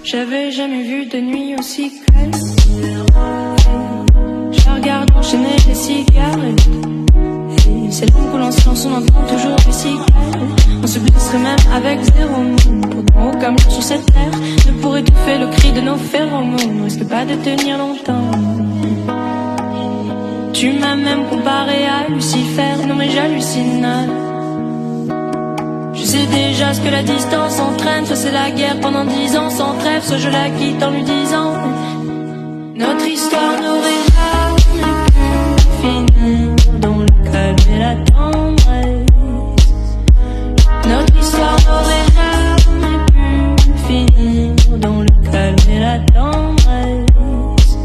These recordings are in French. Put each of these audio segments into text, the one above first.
J'avais jamais vu de nuit aussi calme. Je regarde enchaîner les cigarettes. Et c'est long que l'on se lance, on entend toujours les cigales. On se blesserait même avec zéro mot. Pourtant aucun mot sur cette terre ne pourrait étouffer le cri de nos phéromones. On risque pas de tenir longtemps. Tu m'as même comparé à Lucifer, non mais j'hallucine. Je sais déjà ce que la distance entraîne. Soit c'est la guerre pendant 10 ans sans trêve, soit je la quitte en lui disant notre histoire n'aurait jamais pu finir dans le calme et la tendresse. Notre histoire n'aurait jamais pu finir dans le calme et la tendresse.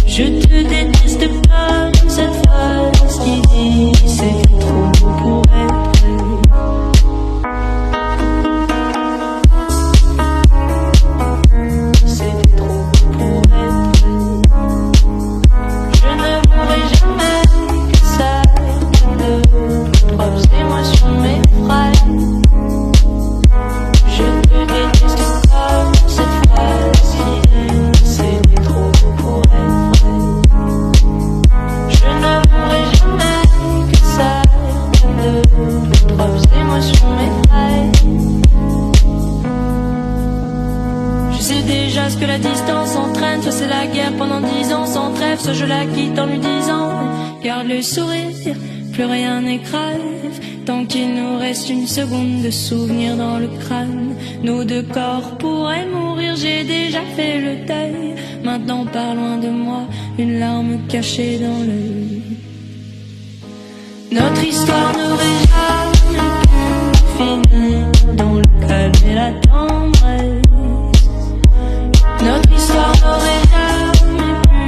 Je te déteste comme cette phrase qui dit c'est trop beau pour être vrai. C'est trop beau pour être vrai. Je ne voudrais jamais que ça de propres émotions m'effraient. Je te déteste comme cette phrase qui dit c'est trop beau pour être vrai. Je ne voudrais jamais que ça de propres émotions m'effraient. Je sais déjà ce que la distance entraîne. Soit c'est la guerre pendant 10 ans sans trêve, soit je la quitte en lui disant garde le sourire, plus rien n'est grave. Tant qu'il nous reste une seconde de souvenir dans le crâne, nos deux corps pourraient mourir, j'ai déjà fait le deuil. Maintenant pars loin de moi, une larme cachée dans l'œil. Notre histoire n'aurait jamais pu finir dans le calme et la tendresse. Notre histoire n'aurait jamais pu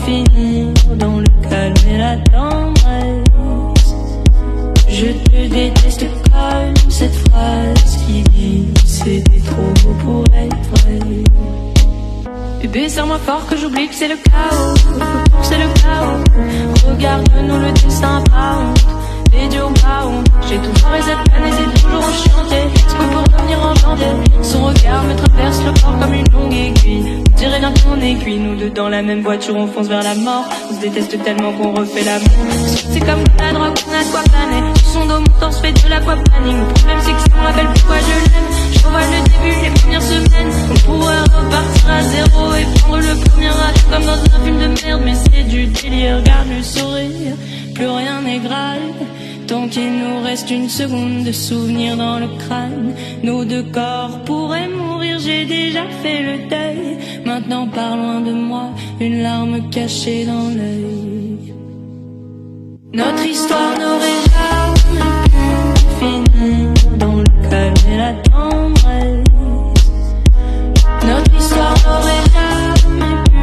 finir dans le calme et la tendresse. Je te déteste comme cette phrase qui dit c'était trop beau pour être vrai. Bébé, serre-moi fort que j'oublie que c'est le chaos, que c'est le chaos. Regarde-nous le destin pas honte, les dieux ont pas honte. J'ai toujours les peines et c'est toujours enchanté. Ce qu'on peut revenir enchanté. Son regard me traverse le corps comme une longue aiguille. On dirait bien qu'on est cuit, nous deux dans la même voiture, on fonce vers la mort. On se déteste tellement qu'on refait l'amour. C'est comme la drogue, on a de quoi planer. Sur son dos montant se fait de l'aquaplaning. Le problème c'est que si on rappelle pourquoi je l'aime, je revois le début, les premières semaines. On pourrait repartir à zéro et prendre le premier âge comme dans un film de merde. Mais c'est du délire, regarde le sourire, plus rien n'est grave. Tant qu'il nous reste une seconde de souvenir dans le crâne, nos deux corps pourraient mourir, j'ai déjà fait le deuil. Maintenant pars loin de moi, une larme cachée dans l'œil. Notre histoire n'aurait jamais pu finir dans le calme et la tendresse. Notre histoire n'aurait jamais pu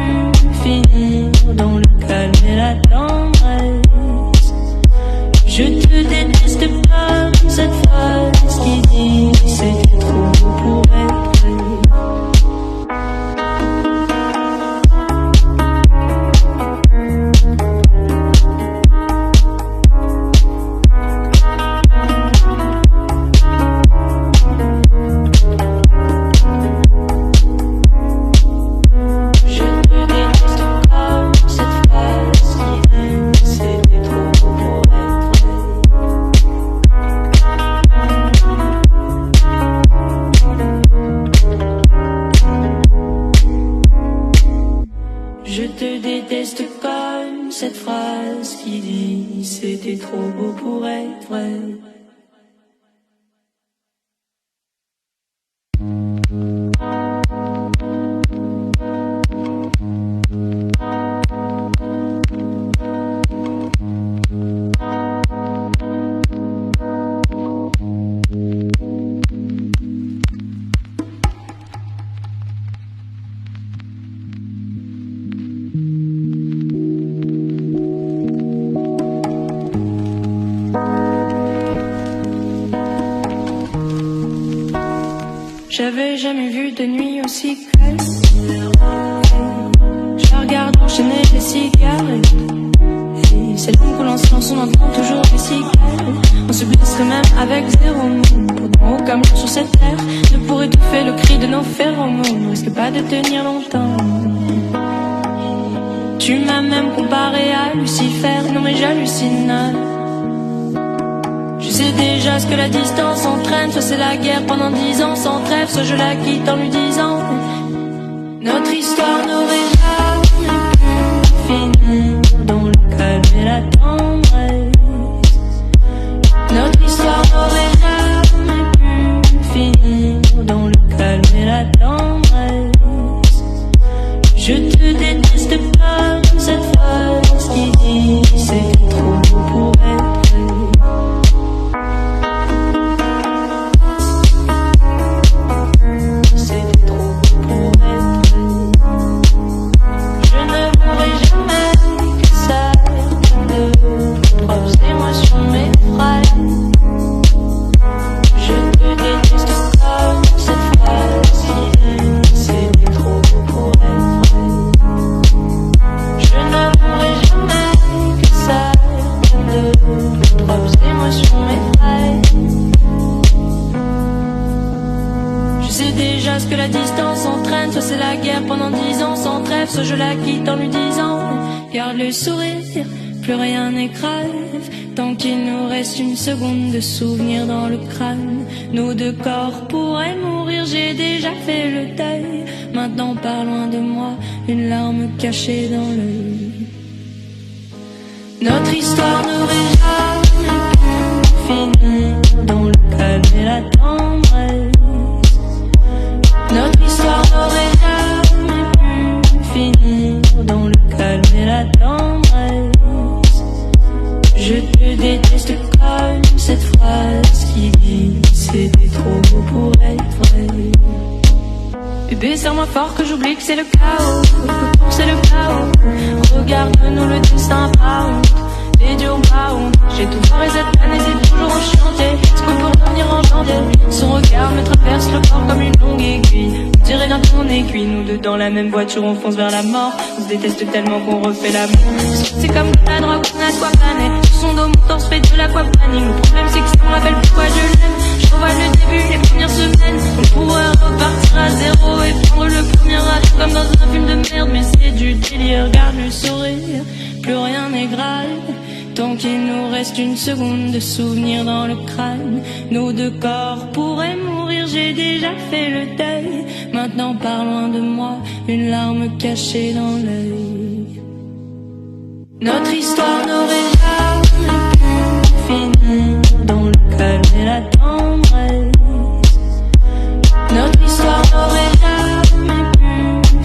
finir dans le calme et la tendresse. Je te déteste comme cette phrase qui dit c'est trop beau pour être vrai. Je te déteste comme cette phrase qui dit c'était trop beau pour être vrai. J'avais jamais vu de nuit aussi calme. Je regarde enchaîner les cigarettes. Et C'est long que l'on se lance, on entend toujours les cigales. On se blesserait même avec zéro mot. Pourtant aucun mot sur cette terre ne pourrait étouffer le cri de nos phéromones. On risque pas de tenir longtemps. Tu m'as même comparé à Lucifer, non mais j'hallucine. Je sais déjà ce que la distance entraîne. Soit c'est la guerre pendant 10 ans sans trêve, soit je la quitte en lui disant notre histoire n'aurait jamais pu finir dans le calme et la tendresse. Notre histoire n'aurait jamais pu finir dans le calme et la tendresse. Je te déteste comme cette phrase qui dit c'est trop beau pour être vrai. C'est trop beau pour être vrai. Je ne voudrais jamais que ça de propres émotions m'effraient. Je te déteste comme cette phrase qui dit c'est trop beau pour être vrai. Je ne voudrais jamais que ça de propres émotions m'effraient. Je sais déjà ce que la distance entraîne. Soit c'est la guerre pendant 10 ans sans trêve, soit je la quitte en lui disant garde le sourire, plus rien n'est grave. Tant qu'il nous reste une seconde de souvenir dans le crâne, nos deux corps pourraient mourir, j'ai déjà fait le deuil. Maintenant pas loin de moi, une larme cachée dans l'œil. Notre histoire n'aurait jamais pu finir dans le calme et la tendresse. Notre histoire n'aurait jamais pu finir dans le calme et la tendresse. Je te déteste comme cette phrase qui dit c'était trop beau pour être vrai. Bébé, serre-moi fort que j'oublie que c'est le chaos, c'est le chaos. Regarde-nous le destin pas honte, les dur pas honte. J'ai tout foiré cette année, c'est toujours en chantier. Est-ce qu'on peut revenir en janvier? Son regard me traverse le corps comme une longue aiguille. On dirait d'un ton aiguille, nous deux dans la même voiture, on fonce vers la mort. On se déteste tellement qu'on refait l'amour. C'est comme la drogue, on aquaplané. Sur son dos, mon torse fait de l'aquaplaning. Le problème c'est que ça me rappelle pourquoi je l'aime. Je revois le début, les premières semaines. On pourrait repartir à zéro et prendre le premier avion comme dans un film de merde. Mais c'est du délire, regarde le sourire, plus rien n'est grave. Tant qu'il nous reste une seconde de souvenir dans le crâne, nos deux corps pourraient mourir, j'ai déjà fait le deuil. Maintenant pas loin de moi, une larme cachée dans l'œil. Notre histoire n'aurait jamais pu finir dans le calme et la tendresse. Notre histoire n'aurait jamais pu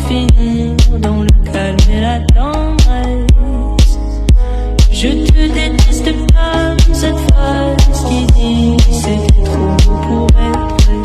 finir dans le calme et la tendresse. Je te déteste comme cette phrase qui dit c'est trop beau pour être vrai.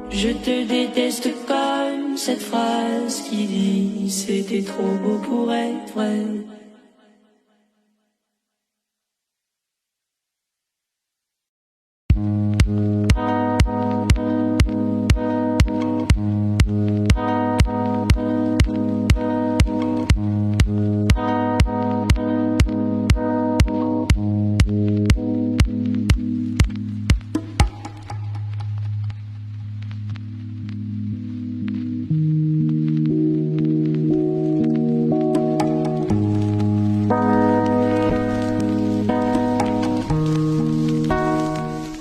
Je te déteste comme cette phrase qui dit c'était trop beau pour être vrai.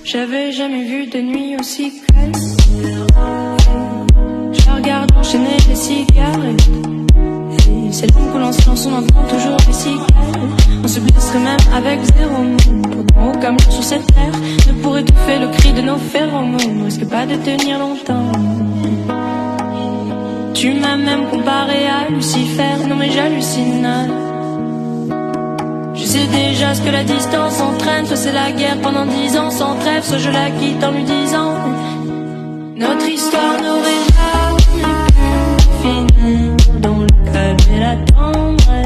J'avais jamais vu de nuit aussi calme. Je regarde enchaîner les cigarettes. Et c'est long que l'on se lance, on entend toujours les cigales. On se blesserait même avec zéro mot. Pourtant aucun mot sur cette terre ne pourrait étouffer le cri de nos phéromones. On risque pas de tenir longtemps. Tu m'as même comparé à Lucifer, non mais j'hallucine. Je sais déjà ce que la distance entraîne. Soit c'est la guerre pendant 10 ans sans trêve, soit je la quitte en lui disant notre histoire n'aurait jamais pu finir dans le calme et la tendresse.